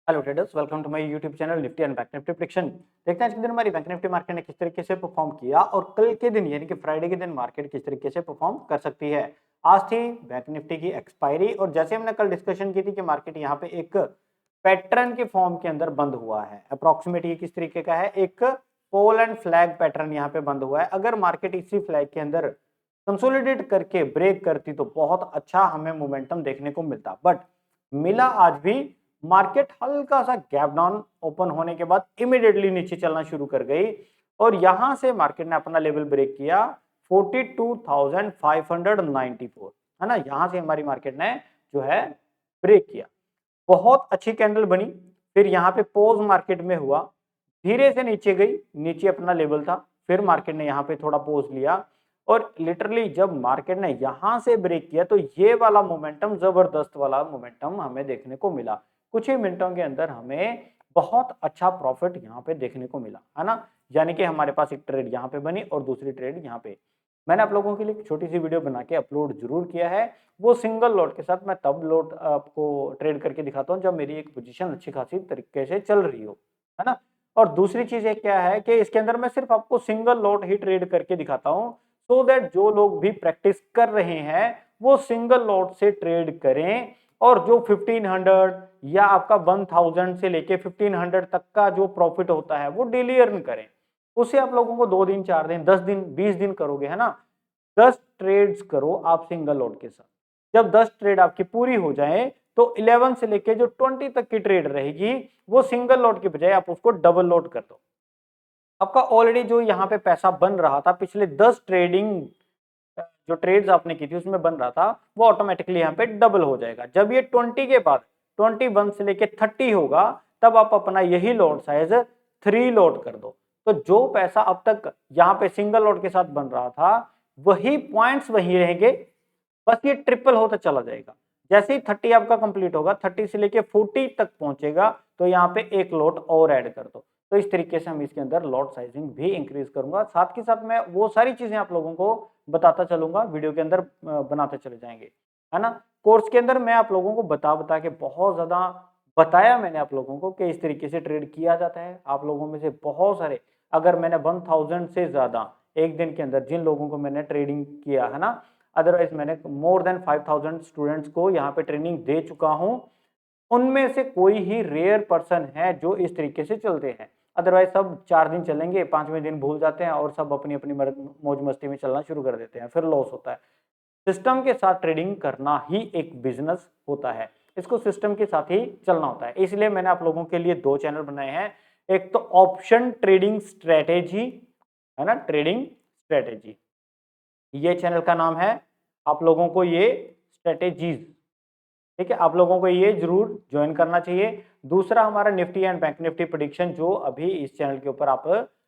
Hello traders, welcome to my YouTube channel Nifty and Bank Nifty prediction. देखते हैं आज के दिन हमारी बैंक निफ्टी मार्केट ने किस तरीके से परफॉर्म किया और कल के दिन यानी कि फ्राइडे के दिन मार्केट किस तरीके से परफॉर्म कर सकती है। आज थी बैंक निफ्टी की एक्सपायरी और जैसे हमने कल डिस्कशन की थी कि मार्केट यहाँ पे एक पैटर्न के फॉर्म के अंदर बंद हुआ है। अप्रोक्सीमेट ये किस तरीके का है, एक पोल एंड फ्लैग पैटर्न यहाँ पे बंद हुआ है। अगर मार्केट इसी फ्लैग के अंदर कंसोलिडेट करके ब्रेक करती तो बहुत अच्छा हमें मोमेंटम देखने को मिलता, बट मिला आज भी। मार्केट हल्का सा गैप डाउन ओपन होने के बाद इमीडिएटली नीचे चलना शुरू कर गई और यहां से मार्केट ने अपना लेवल ब्रेक किया 42,594, है ना। यहां से हमारी मार्केट ने जो है ब्रेक किया, बहुत अच्छी कैंडल बनी। फिर यहाँ पे पोज मार्केट में हुआ, धीरे से नीचे गई, नीचे अपना लेवल था। फिर मार्केट ने यहाँ पे थोड़ा पोज लिया और लिटरली जब मार्केट ने यहां से ब्रेक किया तो ये वाला मोमेंटम, जबरदस्त वाला मोमेंटम हमें देखने को मिला। कुछ ही मिनटों के अंदर हमें बहुत अच्छा प्रॉफिट यहाँ पे देखने को मिला, है ना। यानी कि हमारे पास एक ट्रेड यहाँ पे बनी और दूसरी ट्रेड यहाँ पे। मैंने आप लोगों के लिए एक छोटी सी वीडियो बना के अपलोड जरूर किया है। वो सिंगल लॉट के साथ मैं तब लॉट आपको ट्रेड करके दिखाता हूँ जब मेरी एक पोजीशन अच्छी खासी तरीके से चल रही हो, है ना। और दूसरी चीज क्या है कि इसके अंदर मैं सिर्फ आपको सिंगल लॉट ही ट्रेड करके दिखाता हूँ, सो दैट जो लोग भी प्रैक्टिस कर रहे हैं वो सिंगल लॉट से ट्रेड करें और जो 1500 या आपका 1000 से लेके 1500 तक का जो प्रॉफिट होता है वो डेली अर्न करें। उससे आप लोगों को 2 दिन 4 दिन 10 दिन 20 दिन करोगे, है ना। 10 ट्रेड्स करो आप सिंगल लॉट के साथ। जब 10 ट्रेड आपकी पूरी हो जाए तो 11 से लेके जो 20 तक की ट्रेड रहेगी वो सिंगल लॉट की बजाय आप उसको डबल लॉट कर दो। आपका ऑलरेडी जो यहाँ पे पैसा बन रहा था पिछले 10 ट्रेडिंग जो ट्रेड्स आपने की थी उसमें बन रहा था वो ऑटोमेटिकली यहाँ पे डबल हो जाएगा। जब ये 20 के बाद 21 से लेके 30 होगा तब आप अपना यही लॉट साइज 3 लॉट कर दो। तो जो पैसा अब तक यहाँ पे सिंगल लॉट के साथ बन रहा था वही पॉइंट्स वही रहेंगे, बस ये ट्रिपल होता चला जाएगा। जैसे ही 30 आपका कंप्लीट होगा, 30 से लेके 40 तक पहुंचेगा तो यहाँ पे एक लॉट और ऐड कर दो। तो इस तरीके से हम इसके अंदर लॉट साइजिंग भी इंक्रीज करूंगा, साथ के साथ मैं वो सारी चीजें आप लोगों को बताता चलूंगा, वीडियो के अंदर बनाते चले जाएंगे, है ना। कोर्स के अंदर मैं आप लोगों को बता बता के बहुत ज्यादा बताया मैंने आप लोगों को कि इस तरीके से ट्रेड किया जाता है। आप लोगों में से बहुत सारे, अगर मैंने 1000 से ज्यादा एक दिन के अंदर जिन लोगों को मैंने ट्रेडिंग किया है ना, अदरवाइज मैंने मोर देन 5000 स्टूडेंट्स को यहाँ पे ट्रेनिंग दे चुका हूँ, उनमें से कोई ही रेयर पर्सन है जो इस तरीके से चलते हैं। अदरवाइज सब 4 दिन चलेंगे, 5वें दिन भूल जाते हैं और सब अपनी अपनी मौज मस्ती में चलना शुरू कर देते हैं, फिर लॉस होता है। सिस्टम के साथ ट्रेडिंग करना ही एक बिजनेस होता है, इसको सिस्टम के साथ ही चलना होता है। इसलिए मैंने आप लोगों के लिए 2 चैनल बनाए हैं, एक तो ऑप्शन ट्रेडिंग स्ट्रेटेजी, है ना, ट्रेडिंग स्ट्रेटेजी, ये चैनल का नाम है। आप लोगों को ये स्ट्रेटेजीज, ठीक है, आप लोगों को ये जरूर ज्वाइन करना चाहिए। दूसरा हमारा Nifty and Bank Nifty prediction जो अभी इस चैनल के ऊपर आप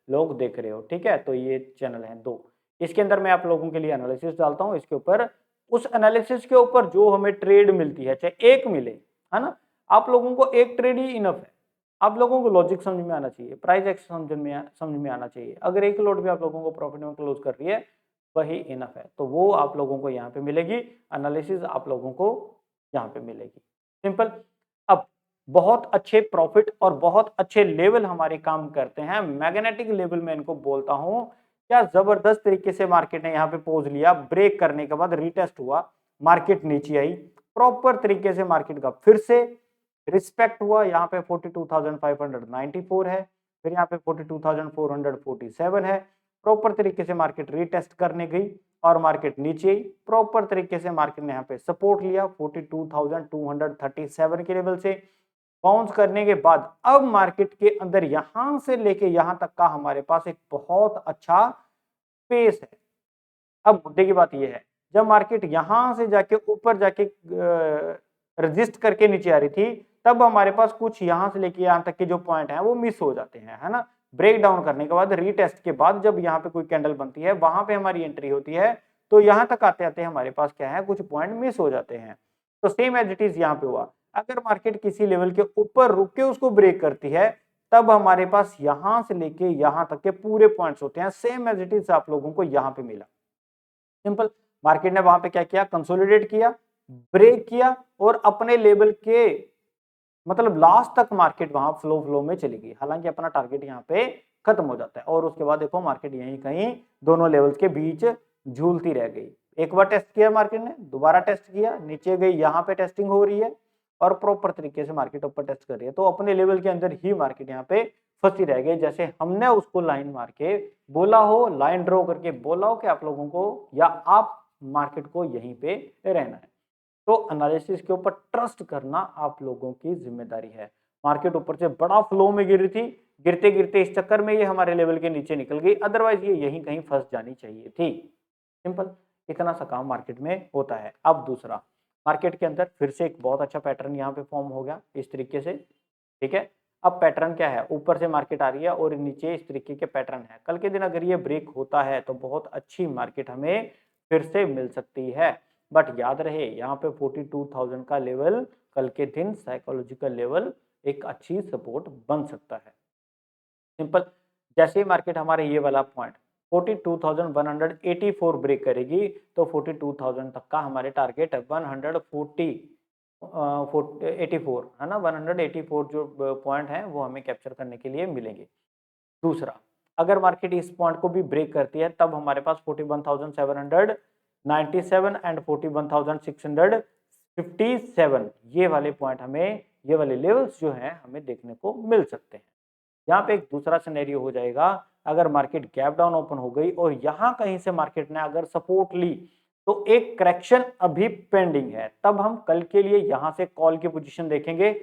लोग देख रहे हो, ठीक है। तो ये चैनल है 2, इसके अंदर मैं आप लोगों के लिए एनालिसिस डालता हूँ। इसके ऊपर उस एनालिसिस के ऊपर जो हमें ट्रेड मिलती है, चाहे एक मिले, है ना, आप लोगों को एक ट्रेड ही इनफ है। आप लोगों को लॉजिक समझ में आना चाहिए, प्राइस एक्शन समझ में आना चाहिए। अगर एक लॉट भी आप लोगों को प्रॉफिट में क्लोज कर रही है वही इनफ है, तो वो आप लोगों को यहाँ पे मिलेगी, एनालिसिस आप लोगों को यहाँ पे मिलेगी, सिंपल। अब बहुत अच्छे प्रॉफिट और बहुत अच्छे लेवल हमारे काम करते हैं, मैग्नेटिक लेवल में इनको बोलता हूं। क्या जबरदस्त तरीके से मार्केट ने यहाँ पे पोज लिया, ब्रेक करने के बाद रीटेस्ट हुआ, मार्केट नीचे आई, प्रॉपर तरीके से मार्केट का फिर से रिस्पेक्ट हुआ। यहाँ पे 42,594 है, फिर यहाँ पे 42,447 है। प्रॉपर तरीके से मार्केट रीटेस्ट करने गई और मार्केट नीचे ही प्रॉपर तरीके से मार्केट ने यहाँ पे सपोर्ट लिया 42,237 के लेवल से। बाउंस करने के बाद अब मार्केट के अंदर यहां से लेके यहां तक का हमारे पास एक बहुत अच्छा स्पेस है। अब मुद्दे की बात यह है, जब मार्केट यहां से जाके ऊपर जाके रजिस्ट करके नीचे आ रही थी तब हमारे पास कुछ यहां से लेके यहां तक के जो पॉइंट है वो मिस हो जाते हैं, है ना। ब्रेक डाउन करने के बाद, रीटेस्ट के बाद जब यहाँ पे कोई कैंडल बनती है वहां पे हमारी एंट्री होती है, तो यहां तक आते आते हमारे पास क्या है, कुछ पॉइंट मिस हो जाते हैं। तो सेम एज इट इज यहाँ पे हुआ। अगर मार्केट किसी लेवल के ऊपर रुक के उसको ब्रेक करती है तब हमारे पास यहां से लेके यहां तक के पूरे पॉइंट्स होते हैं, सेम एज इट इज आप लोगों को यहाँ पे मिला, सिंपल। मार्केट ने वहां पे क्या किया, कंसोलिडेट किया, ब्रेक किया और अपने लेवल के मतलब लास्ट तक मार्केट वहां फ्लो में चली गई, हालांकि अपना टारगेट यहाँ पे खत्म हो जाता है। और उसके बाद देखो मार्केट यहीं कहीं दोनों लेवल्स के बीच झूलती रह गई। एक बार टेस्ट किया मार्केट ने, दोबारा टेस्ट किया, नीचे गई, यहाँ पे टेस्टिंग हो रही है और प्रॉपर तरीके से मार्केट ऊपर टेस्ट कर रही है, तो अपने लेवल के अंदर ही मार्केट यहाँ पे फंसी रह गई। जैसे हमने उसको लाइन मार के बोला हो, लाइन ड्रॉ करके बोला हो कि आप लोगों को या आप मार्केट को यहीं पे रहना है। तो एनालिसिस के ऊपर ट्रस्ट करना आप लोगों की जिम्मेदारी है। मार्केट ऊपर से बड़ा फ्लो में गिर रही थी, गिरते गिरते इस चक्कर में ये हमारे लेवल के नीचे निकल गई, अदरवाइज ये यहीं कहीं फंस जानी चाहिए थी। सिंपल, इतना सा काम मार्केट में होता है। अब दूसरा, मार्केट के अंदर फिर से एक बहुत अच्छा पैटर्न यहाँ पे फॉर्म हो गया इस तरीके से, ठीक है। अब पैटर्न क्या है, ऊपर से मार्केट आ रही है और नीचे इस तरीके के पैटर्न है। कल के दिन अगर ये ब्रेक होता है तो बहुत अच्छी मार्केट हमें फिर से मिल सकती है, बट याद रहे यहाँ पे 42,000 का लेवल कल के दिन साइकोलॉजिकल लेवल एक अच्छी सपोर्ट बन सकता है। सिंपल, जैसे ही मार्केट हमारे ये वाला पॉइंट 42,184 ब्रेक करेगी तो 42,000 तक का हमारे टारगेट 184 है ना, 184 जो पॉइंट है वो हमें कैप्चर करने के लिए मिलेंगे। दूसरा, अगर मार्केट इस पॉइंट को भी ब्रेक करती है तब हमारे पास 41,797 एंड 41,657 ये वाले पॉइंट हमें, ये वाले लेवल्स जो हैं हमें देखने को मिल सकते हैं। यहाँ पे एक दूसरा सिनेरियो हो जाएगा, अगर मार्केट गैप डाउन ओपन हो गई और यहाँ कहीं से मार्केट ने अगर सपोर्ट ली तो एक करेक्शन अभी पेंडिंग है, तब हम कल के लिए यहाँ से कॉल की पोजीशन देखेंगे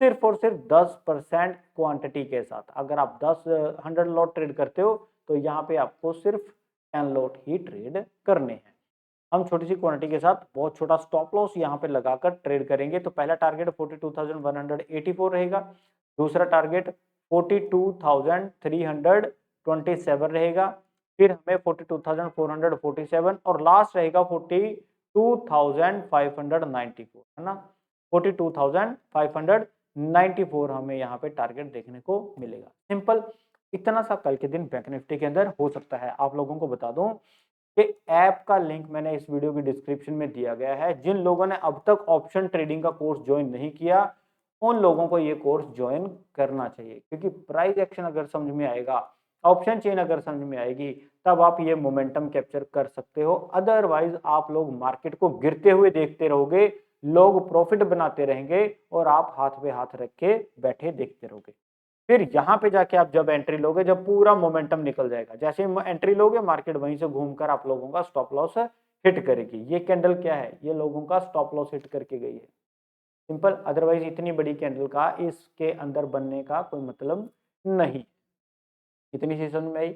सिर्फ और सिर्फ 10% क्वांटिटी के साथ। अगर आप 100 लॉट ट्रेड करते हो तो यहाँ पे आपको सिर्फ 10 लॉट ही ट्रेड करने हैं। हम छोटी सी क्वांटिटी के साथ बहुत छोटा स्टॉप लॉस यहाँ पे लगाकर ट्रेड करेंगे। तो पहला टारगेट 42,184 रहेगा, दूसरा टारगेट 42,327 रहेगा, फिर हमें 42,447 और लास्ट रहेगा 42,594 है ना, 42,594 हमें यहाँ पे टारगेट देखने को मिलेगा। सिंपल, इतना सा कल के दिन बैंक निफ्टी के अंदर हो सकता है। आप लोगों को बता दूं कि ऐप का लिंक मैंने इस वीडियो की डिस्क्रिप्शन में दिया गया है। जिन लोगों ने अब तक ऑप्शन ट्रेडिंग का कोर्स ज्वाइन नहीं किया उन लोगों को ये कोर्स ज्वाइन करना चाहिए, क्योंकि प्राइस एक्शन अगर समझ में आएगा, ऑप्शन चेन अगर समझ में आएगी, तब आप ये मोमेंटम कैप्चर कर सकते हो। अदरवाइज आप लोग मार्केट को गिरते हुए देखते रहोगे, लोग प्रॉफिट बनाते रहेंगे और आप हाथ पे हाथ रख के बैठे देखते रहोगे। फिर यहाँ पे जाके आप जब एंट्री लोगे, जब पूरा मोमेंटम निकल जाएगा, जैसे एंट्री लोगे मार्केट वहीं से घूमकर आप लोगों का स्टॉप लॉस हिट करेगी। ये कैंडल क्या है, ये लोगों का स्टॉप लॉस हिट करके गई है। सिंपल, अदरवाइज इतनी बड़ी कैंडल का इसके अंदर बनने का कोई मतलब नहीं। इतनी सी समझ में आई।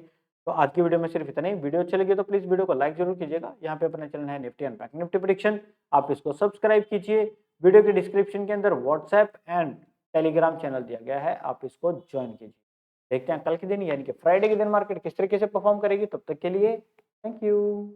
तो आज की वीडियो में सिर्फ इतना ही। वीडियो अच्छी लगी तो प्लीज वीडियो को लाइक जरूर कीजिएगा। यहाँ पे अपना चैनल है Nifty and Bank Nifty prediction, आप इसको सब्सक्राइब कीजिए। वीडियो के डिस्क्रिप्शन के अंदर व्हाट्सएप एंड टेलीग्राम चैनल दिया गया है, आप इसको ज्वाइन कीजिए। देखते हैं कल के दिन यानी कि फ्राइडे के दिन मार्केट किस तरीके से परफॉर्म करेगी। तब तक के लिए थैंक यू।